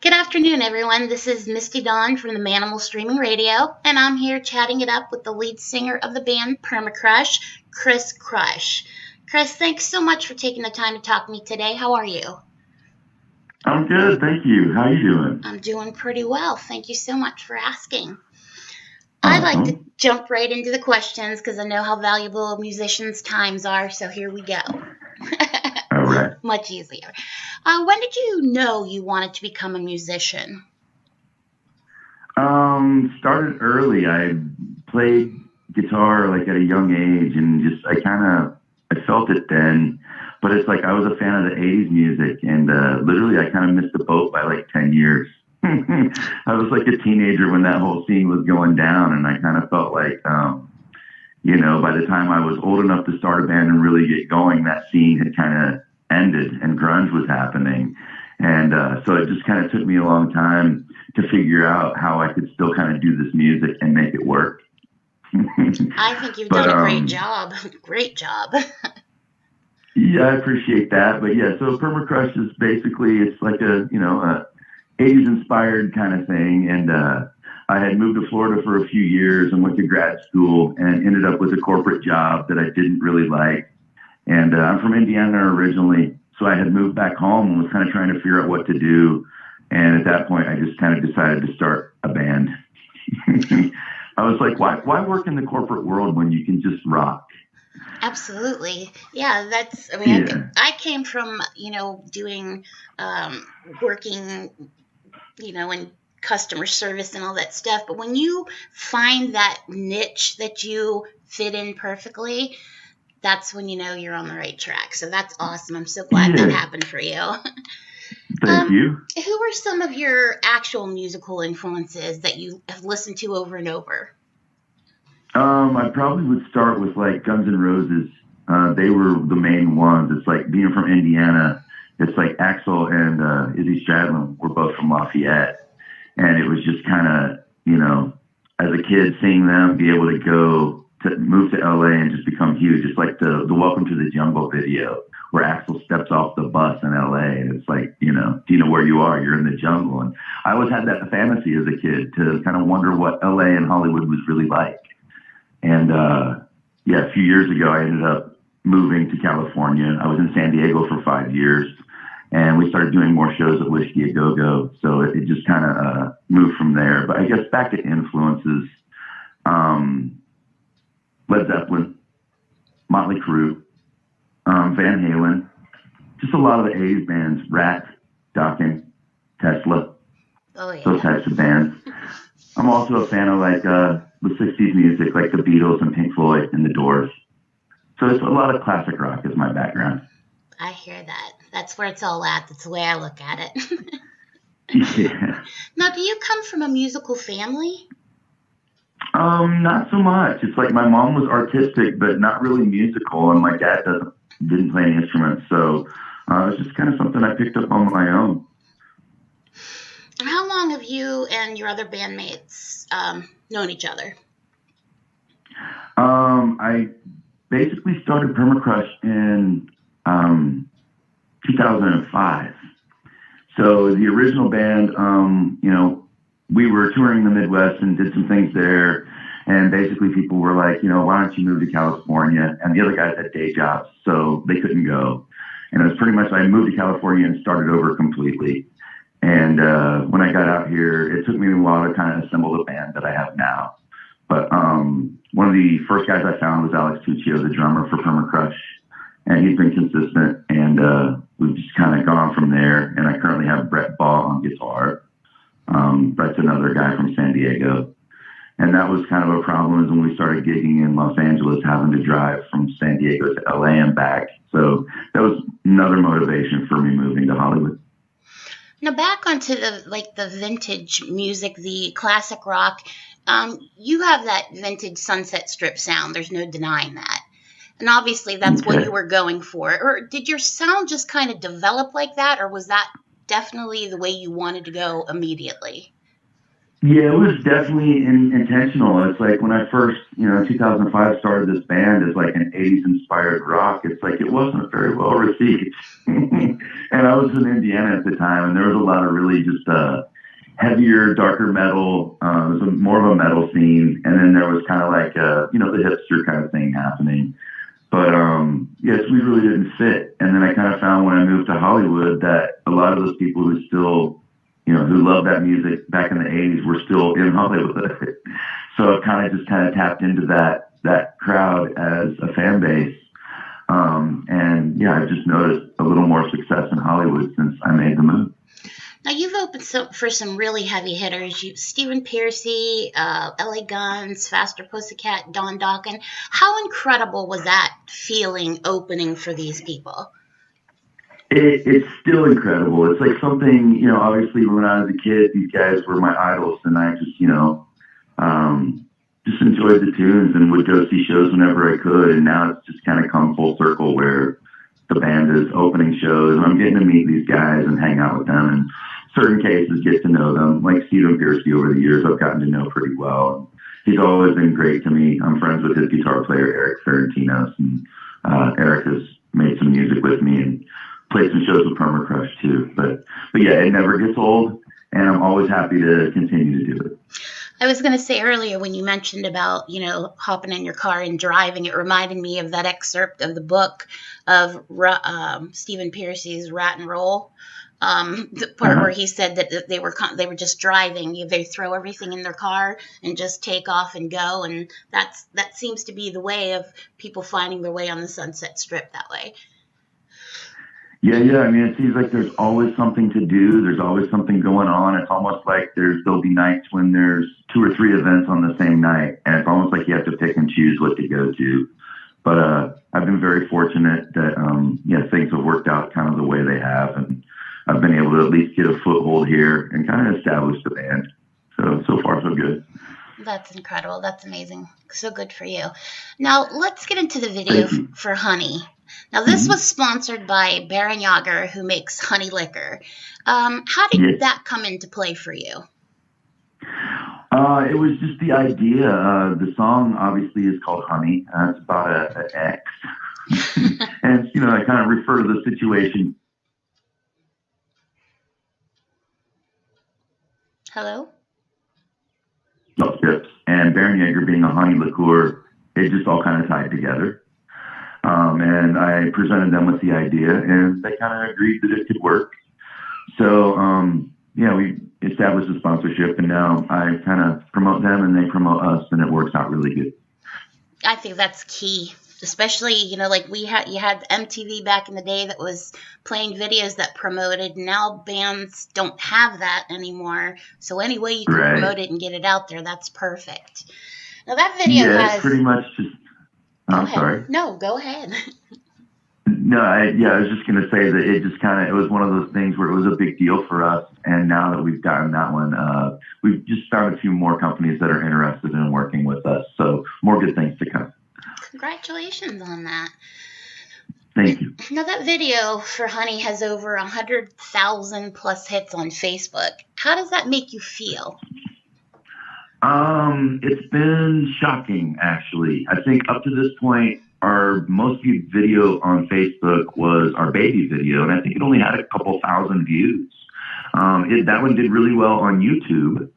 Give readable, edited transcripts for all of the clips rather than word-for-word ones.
Good afternoon, everyone. This is Misty Dawn from the Manamal Streaming Radio, and I'm here chatting it up with the lead singer of the band Permacrush, Chris Crush. Chris, thanks so much for taking the time to talk to me today. How are you? I'm good, thank you. How are you doing? I'm doing pretty well. Thank you so much for asking. I'd like to jump right into the questions because I know how valuable musicians' times are, so here we go. All right. Much easier. When did you know you wanted to become a musician? Started early. I played guitar like at a young age, and I felt it then. But it's like I was a fan of the '80s music, and literally I kind of missed the boat by like 10 years. I was like a teenager when that whole scene was going down, and I kind of felt like, by the time I was old enough to start a band and really get going, that scene had kind of ended and grunge was happening. And so it just kind of took me a long time to figure out how I could still kind of do this music and make it work. I think you've done a great job. Great job. Yeah, I appreciate that. But yeah, so Permacrush is basically, it's like a 80s inspired kind of thing. And I had moved to Florida for a few years and went to grad school and ended up with a corporate job that I didn't really like. And I'm from Indiana originally, so I had moved back home and was kind of trying to figure out what to do. And at that point, I just kind of decided to start a band. I was like, why work in the corporate world when you can just rock? Absolutely. Yeah, I came from, doing, working, in customer service and all that stuff. But when you find that niche that you fit in perfectly, that's when you know you're on the right track. So that's awesome. I'm so glad that happened for you. Thank you. Who are some of your actual musical influences that you have listened to over and over? I probably would start with like Guns N' Roses. They were the main ones. It's like being from Indiana. It's like Axl and Izzy Stradlin were both from Lafayette. And it was just kind of, as a kid seeing them be able to move to LA and just become huge. It's like the Welcome to the Jungle video where Axl steps off the bus in LA and it's like, do you know where you are? You're in the jungle. And I always had that fantasy as a kid to kind of wonder what LA and Hollywood was really like. And a few years ago, I ended up moving to California. I was in San Diego for 5 years and we started doing more shows at Whiskey A Go Go. So it just kind of moved from there. But I guess back to influences, Led Zeppelin, Motley Crue, Van Halen, just a lot of the 80s bands, Rat, Dokken, Tesla, those types of bands. I'm also a fan of like the 60s music, like the Beatles and Pink Floyd and the Doors. So it's a lot of classic rock is my background. I hear that. That's where it's all at. That's the way I look at it. Yeah. Now, do you come from a musical family? Not so much. It's like my mom was artistic, but not really musical, and my dad didn't play any instruments, so it's just kind of something I picked up on my own. How long have you and your other bandmates known each other? I basically started Permacrush in 2005. So the original band, we were touring the Midwest and did some things there. And basically people were like, why don't you move to California? And the other guys had day jobs, so they couldn't go. And it was pretty much, I moved to California and started over completely. And when I got out here, it took me a while to kind of assemble the band that I have now. But one of the first guys I found was Alex Tuccio, the drummer for Permacrush. And he's been consistent, and we've just kind of gone from there. And I currently have Brett Baugh on guitar. Brett's another guy from San Diego. And that was kind of a problem is when we started gigging in Los Angeles, having to drive from San Diego to LA and back. So that was another motivation for me moving to Hollywood. Now back onto the vintage music, the classic rock. You have that vintage Sunset Strip sound. There's no denying that. And obviously that's what you were going for. Or did your sound just kind of develop like that, or was that definitely the way you wanted to go immediately? Yeah, it was definitely intentional. It's like when I first, in 2005 started this band as like an 80s inspired rock, it's like it wasn't very well received. And And I was in Indiana at the time, and there was a lot of really just heavier, darker metal. It was more of a metal scene, and then there was kind of like the hipster kind of thing happening. But yes, we really didn't fit. And then I kind of found when I moved to Hollywood that a lot of those people who still, who loved that music back in the '80s were still in Hollywood. So I kind of tapped into that crowd as a fan base. And yeah, I've just noticed a little more success in Hollywood since I made the move. Now, you've opened for some really heavy hitters. Stephen Pearcy, LA Guns, Faster Pussycat, Don Dokken. How incredible was that feeling opening for these people? It's still incredible. It's like something, obviously when I was a kid, these guys were my idols, and I just enjoyed the tunes and would go see shows whenever I could. And now it's just kind of come full circle where the band is opening shows, and I'm getting to meet these guys and hang out with them, and certain cases get to know them. Like Stephen Pearcy over the years, I've gotten to know pretty well. He's always been great to me. I'm friends with his guitar player, Eric Ferentinos, and Eric has made some music with me and played some shows with Permacrush too. But yeah, it never gets old, and I'm always happy to continue to do it. I was going to say earlier when you mentioned about, hopping in your car and driving, it reminded me of that excerpt of the book of Stephen Pearcy's Rat and Roll. The part where he said that they were just driving. They throw everything in their car and just take off and go. And that seems to be the way of people finding their way on the Sunset Strip that way. Yeah. I mean, it seems like there's always something to do. There's always something going on. It's almost like there'll be nights when there's 2 or 3 events on the same night, and it's almost like you have to pick and choose what to go to. But I've been very fortunate that things have worked out kind of the way they have, and I've been able to at least get a foothold here and kind of establish the band. So far so good. That's incredible. That's amazing. So good for you. Now let's get into the video for Honey. Now, this was sponsored by Baron Yager, who makes honey liquor. How did that come into play for you? It was just the idea. The song obviously is called Honey. It's about an ex. And, I kind of refer to the situation. Hello? And Baron Yager being a honey liqueur, it just all kind of tied together. And I presented them with the idea, and they kind of agreed that it could work. So, we established a sponsorship, and now I kind of promote them, and they promote us, and it works out really good. I think that's key, especially, like you had MTV back in the day that was playing videos that promoted. Now bands don't have that anymore. So any way you can promote it and get it out there, that's perfect. Now that video has pretty much just. I'm sorry. No, go ahead. No, I was just going to say that it was one of those things where it was a big deal for us. And now that we've gotten that one, we've just found a few more companies that are interested in working with us. So more good things to come. Congratulations on that. Thank you. Now that video for Honey has over 100,000 plus hits on Facebook. How does that make you feel? It's been shocking, actually. I think up to this point, our most viewed video on Facebook was our baby video, and I think it only had a couple thousand views. That one did really well on YouTube.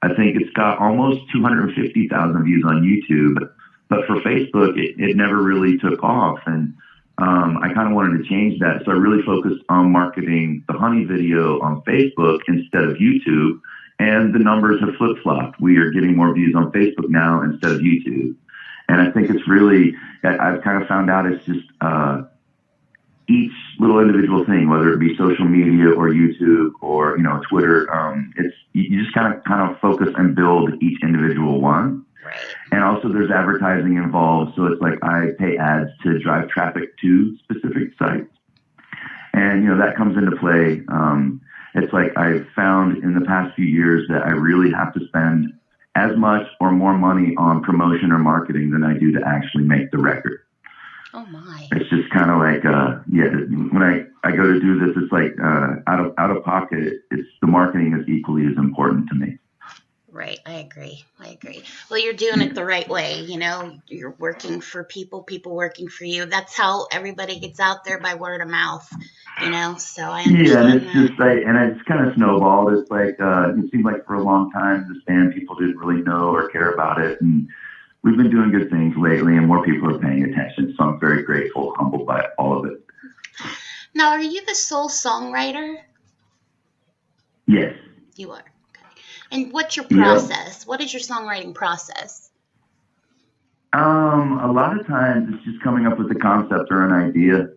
I think it's got almost 250,000 views on YouTube, but for Facebook, it never really took off. And I kind of wanted to change that. So I really focused on marketing the Honey video on Facebook instead of YouTube. And the numbers have flip-flopped. We are getting more views on Facebook now instead of YouTube. And I think it's really, I've kind of found out it's just each little individual thing, whether it be social media or YouTube or, Twitter, you just kind of focus and build each individual one. Right. And also there's advertising involved. So it's like I pay ads to drive traffic to specific sites. And, that comes into play. It's like I've found in the past few years that I really have to spend as much or more money on promotion or marketing than I do to actually make the record. Oh my! It's just kind of like, when I go to do this, it's like out of pocket. It's the marketing is equally as important to me. Right. I agree. I agree. Well, you're doing it the right way. You know, you're working for people, people working for you. That's how everybody gets out there, by word of mouth, you know, so I Yeah, and understand it's that. just like, and it's kind of snowballed. It's like, it seemed like for a long time, this band, people didn't really know or care about it. And we've been doing good things lately, and more people are paying attention. So I'm very grateful, humbled by all of it. Now, are you the sole songwriter? Yes. You are. Okay. And what's your Yep. process? What is your songwriting process? A lot of times it's just coming up with a concept or an idea,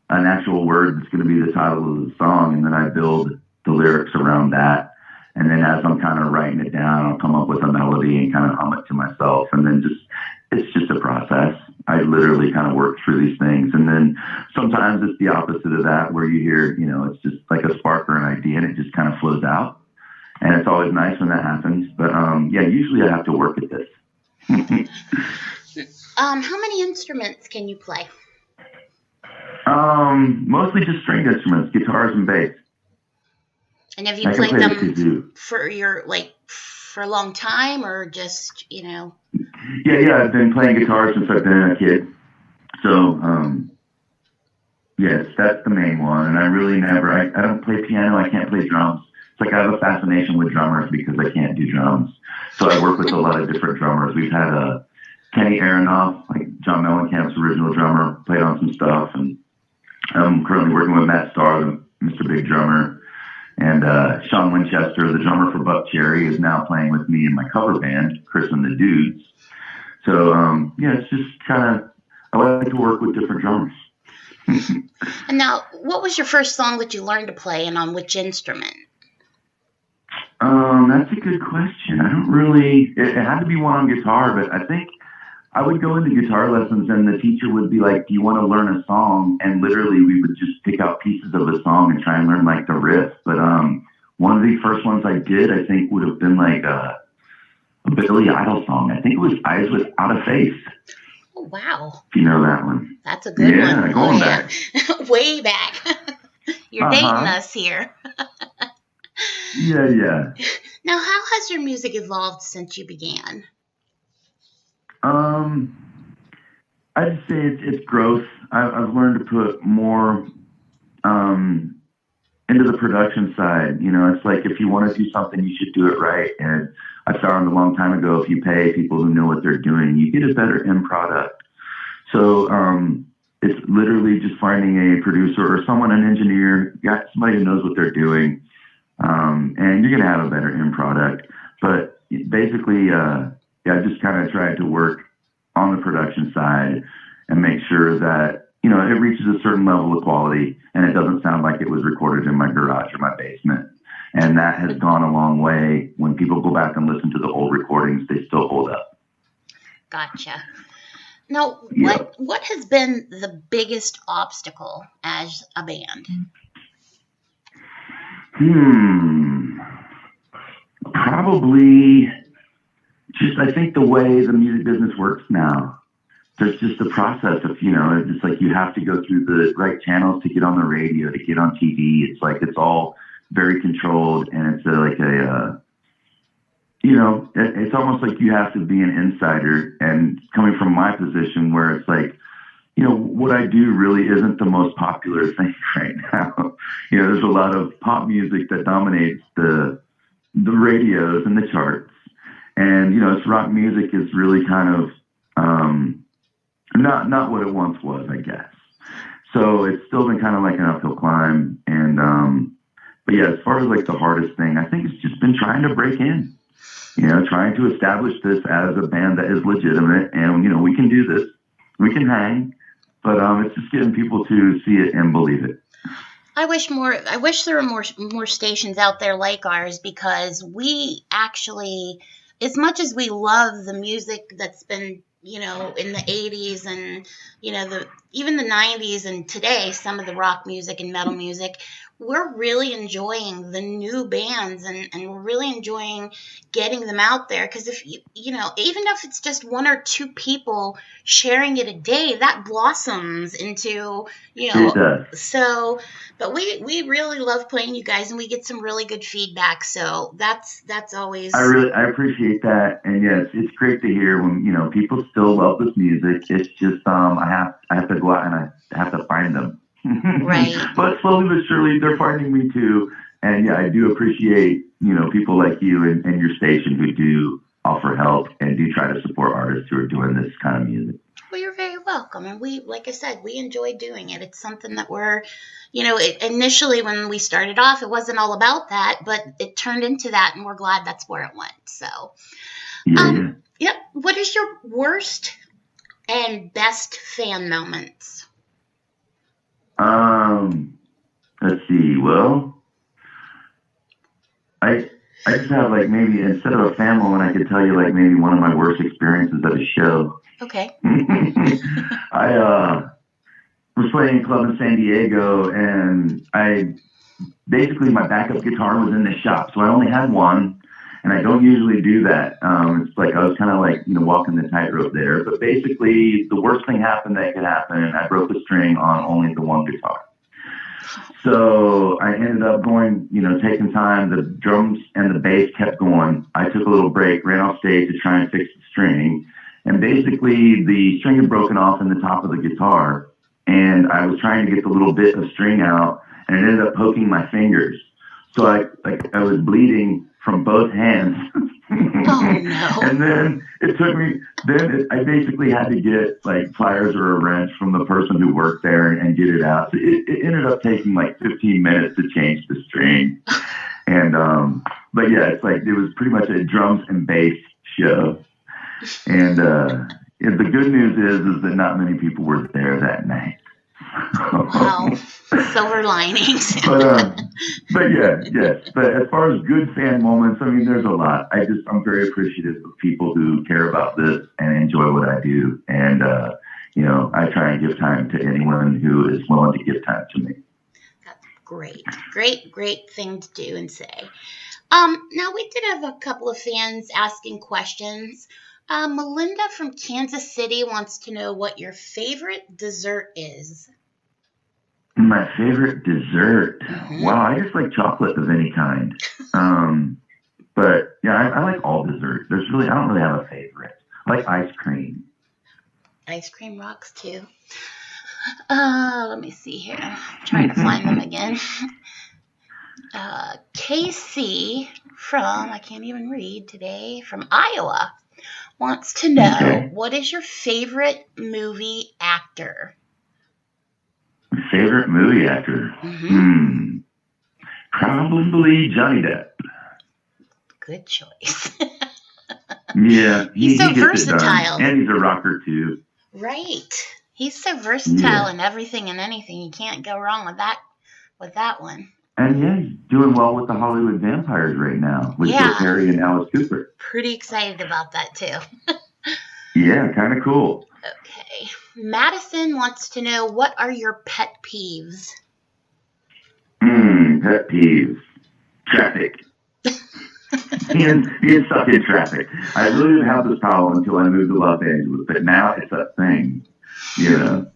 an actual word that's going to be the title of the song, and then I build the lyrics around that. And then as I'm kind of writing it down, I'll come up with a melody and kind of hum it to myself. And then just, it's just a process. I literally kind of work through these things. And then sometimes it's the opposite of that, where you hear, you know, it's just like a spark or an idea and it just kind of flows out. And it's always nice when that happens. But yeah, usually I have to work at this. How many instruments can you play? Mostly just stringed instruments, guitars and bass. And have you I can played play the them kazoo. for your like for a long time, or just, you know? Yeah. I've been playing guitar since I've been a kid. So, yes, that's the main one. And I really never, I don't play piano. I can't play drums. It's like I have a fascination with drummers because I can't do drums. So I work with a lot of different drummers. We've had Kenny Aronoff, like John Mellencamp's original drummer, played on some stuff. And I'm currently working with Matt Starr, the Mr. Big Drummer. And Sean Winchester, the drummer for Buck Cherry, is now playing with me in my cover band, Chris and the Dudes. So, yeah, it's just kind of, I like to work with different drummers. And now, what was your first song that you learned to play, and on which instrument? That's a good question. I don't really, it had to be one on guitar, but I think I would go into guitar lessons and the teacher would be like, do you want to learn a song? And literally we would just pick out pieces of a song and try and learn like the riff. But one of the first ones I did, I think would have been like a Billy Idol song. I think it was Eyes Without a Face. Oh, wow. If you know that one. That's a good one. Yeah, going back. Way back. You're dating us here. Yeah. Now, how has your music evolved since you began? I'd say it's growth. I've learned to put more into the production side. You know, it's like if you want to do something, you should do it right. And I found a long time ago, if you pay people who know what they're doing, you get a better end product. So it's literally just finding a producer or someone, an engineer, somebody who knows what they're doing, and you're going to have a better end product. But basically, I just kind of tried to work on the production side and make sure that, you know, it reaches a certain level of quality and it doesn't sound like it was recorded in my garage or my basement. And that has gone a long way. When people go back and listen to the old recordings, they still hold up. Gotcha. Now, what has been the biggest obstacle as a band? Probably just, I think the way the music business works now, there's just a process of, you know, it's like you have to go through the right channels to get on the radio, to get on TV. It's like, it's all very controlled, and it's you know, it's almost like you have to be an insider. And coming from my position where it's like, you know, what I do really isn't the most popular thing right now. You know, there's a lot of pop music that dominates the radios and the charts. And, you know, it's rock music is really kind of not what it once was, I guess. So it's still been kind of like an uphill climb. And but yeah, as far as like the hardest thing, I think it's just been trying to break in. You know, trying to establish this as a band that is legitimate, and, you know, we can do this, we can hang, but it's just getting people to see it and believe it. I wish there were more stations out there like ours, because we actually, as much as we love the music that's been, you know, in the 80s and, you know, even the 90s and today, some of the rock music and metal music, we're really enjoying the new bands, and we're really enjoying getting them out there. Because if you know, even if it's just one or two people sharing it a day, that blossoms into, you know, It does. so, but we really love playing you guys, and we get some really good feedback. So that's always. I appreciate that, and yes, it's great to hear when, you know, people still love this music. It's just I have to go out and I have to find them. Right. But slowly but surely, they're finding me too. And yeah, I do appreciate, you know, people like you and your station who do offer help and do try to support artists who are doing this kind of music. Well, you're very welcome. And we, like I said, we enjoy doing it. It's something that we're, you know, initially when we started off, it wasn't all about that, but it turned into that, and we're glad that's where it went. So, Yeah. Yep. What is your worst and best fan moments? Let's see. Well, I just have like maybe instead of a fan moment, I could tell you like maybe one of my worst experiences at a show. Okay. I was playing a club in San Diego, and basically my backup guitar was in the shop, so I only had one, and I don't usually do that. It's like I was kind of like, you know, walking the tightrope there. But basically, the worst thing happened that could happen. I broke the string on only the one guitar. So I ended up going, you know, taking time. The drums and the bass kept going. I took a little break, ran off stage to try and fix the string. And basically, the string had broken off in the top of the guitar. And I was trying to get the little bit of string out, and it ended up poking my fingers. So I was bleeding from both hands. Oh, no. And then it took me, I basically had to get like pliers or a wrench from the person who worked there and get it out. So it ended up taking like 15 minutes to change the string. And, but yeah, it's like, it was pretty much a drums and bass show. And the good news is that not many people were there that night. Wow. Silver linings. But yeah, yes. But as far as good fan moments, I mean, there's a lot. I'm very appreciative of people who care about this and enjoy what I do. And, you know, I try and give time to anyone who is willing to give time to me. That's great. Great thing to do and say. Now we did have a couple of fans asking questions. Melinda from Kansas City wants to know what your favorite dessert is. My favorite dessert? Mm-hmm. Wow, I just like chocolate of any kind. But yeah, I like all dessert. I don't really have a favorite. I like ice cream. Ice cream rocks too. Let me see here. I'm trying to find them again. KC I can't even read today, from Iowa, wants to know, what is your favorite movie actor? Favorite movie actor? Mm-hmm. Probably Johnny Depp. Good choice. Yeah, he's so gets versatile. It done. And he's a rocker too. Right. He's so versatile in everything and anything. You can't go wrong with that one. And yeah, he's doing well with the Hollywood Vampires right now with Joe Perry and Alice Cooper. Pretty excited about that too. Yeah, kind of cool. Okay. Madison wants to know, what are your pet peeves? Pet peeves. Traffic. being stuck in traffic. I really didn't have this problem until I moved to Los Angeles, but now it's a thing, you know.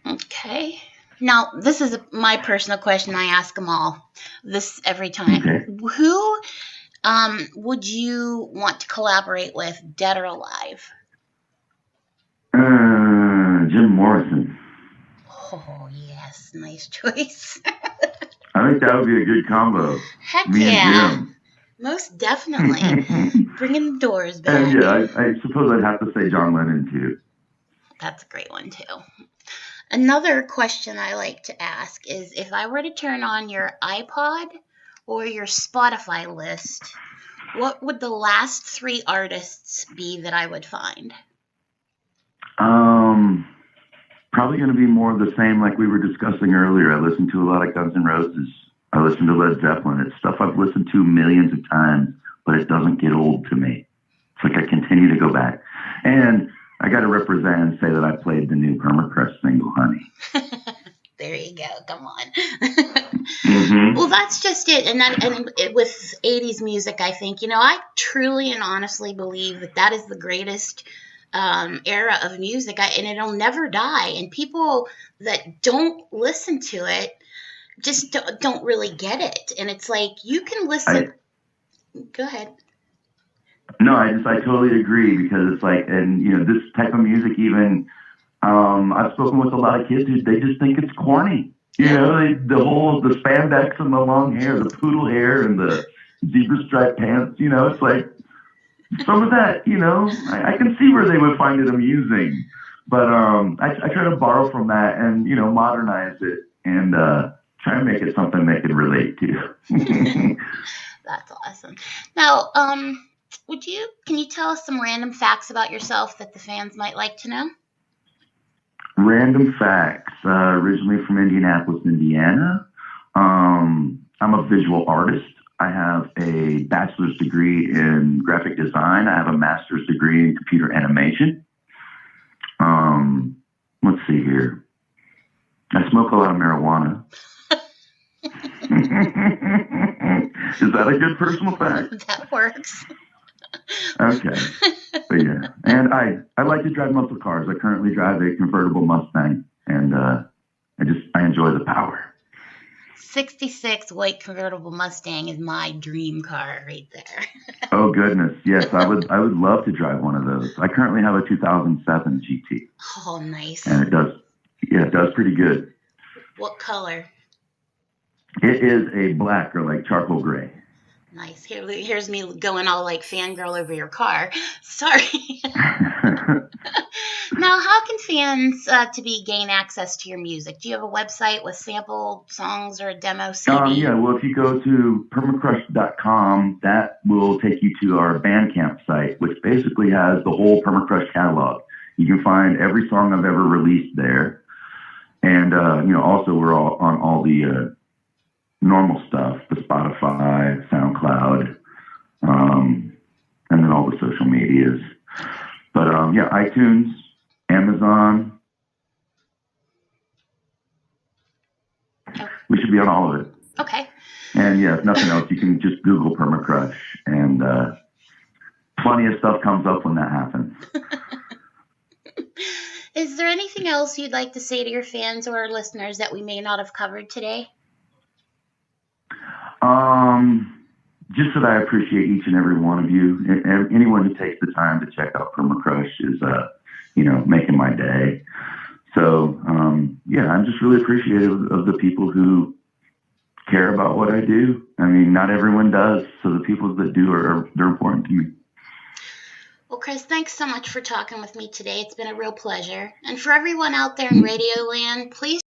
Okay. Now, this is my personal question. I ask them all this every time. Okay. Who would you want to collaborate with, dead or alive? Jim Morrison. Oh, yes. Nice choice. I think that would be a good combo. Heck Me yeah. and Jim. Most definitely. Bringing the doors back. And yeah, I suppose I'd have to say John Lennon too. That's a great one too. Another question I like to ask is, if I were to turn on your iPod or your Spotify list, what would the last 3 artists be that I would find? Probably going to be more of the same like we were discussing earlier. I listen to a lot of Guns N' Roses. I listen to Led Zeppelin. It's stuff I've listened to millions of times, but it doesn't get old to me. It's like I continue to go back. And I got to represent and say that I played the new Permacrush single, Honey. There you go. Come on. Well, that's just it. And with 80s music, I think, I truly and honestly believe that is the greatest era of music, and it'll never die. And people that don't listen to it just don't really get it. And it's like, you can listen. Go ahead. No, I totally agree, because it's like, and this type of music, even I've spoken with a lot of kids who they just think it's corny. The spandex and the long hair, the poodle hair and the zebra striped pants. It's like, some of that, I can see where they would find it amusing, but I try to borrow from that and modernize it and try and make it something they can relate to. That's awesome. Now, can you tell us some random facts about yourself that the fans might like to know? Random facts. Originally from Indianapolis, Indiana. I'm a visual artist. I have a bachelor's degree in graphic design. I have a master's degree in computer animation. Let's see here. I smoke a lot of marijuana. Is that a good personal fact? That works. Okay. But yeah. And I like to drive muscle cars. I currently drive a convertible Mustang, and I enjoy the power. 66 white convertible Mustang is my dream car right there. Oh goodness, yes, I would love to drive one of those. I currently have a 2007 GT. Oh, nice. And it does pretty good. What color? It is a black, or like charcoal gray. Nice. Here's me going all like fangirl over your car. Sorry. Now, how can fans gain access to your music? Do you have a website with sample songs or a demo CD? Yeah, well, if you go to permacrush.com, that will take you to our Bandcamp site, which basically has the whole Permacrush catalog. You can find every song I've ever released there. And, also we're all on all the normal stuff, the Spotify, SoundCloud, and then all the social medias. But, iTunes, Amazon. We should be on all of it. Okay. And if nothing else, you can just Google Permacrush, and plenty of stuff comes up when that happens. Is there anything else you'd like to say to your fans or listeners that we may not have covered today? Just that I appreciate each and every one of you. Anyone who takes the time to check out Permacrush is, making my day. So, I'm just really appreciative of the people who care about what I do. I mean, not everyone does. So the people that do they're important to me. Well, Chris, thanks so much for talking with me today. It's been a real pleasure. And for everyone out there in Radio Land, please